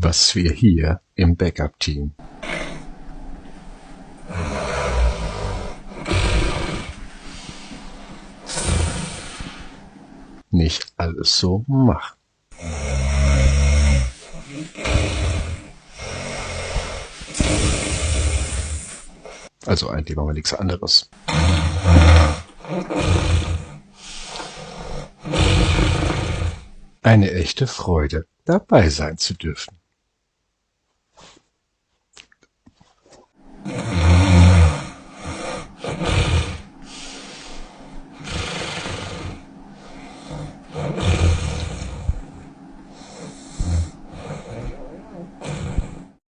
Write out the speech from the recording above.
Was wir hier im Backup-Team nicht alles so machen. Also eigentlich machen wir nichts anderes. Eine echte Freude, dabei sein zu dürfen.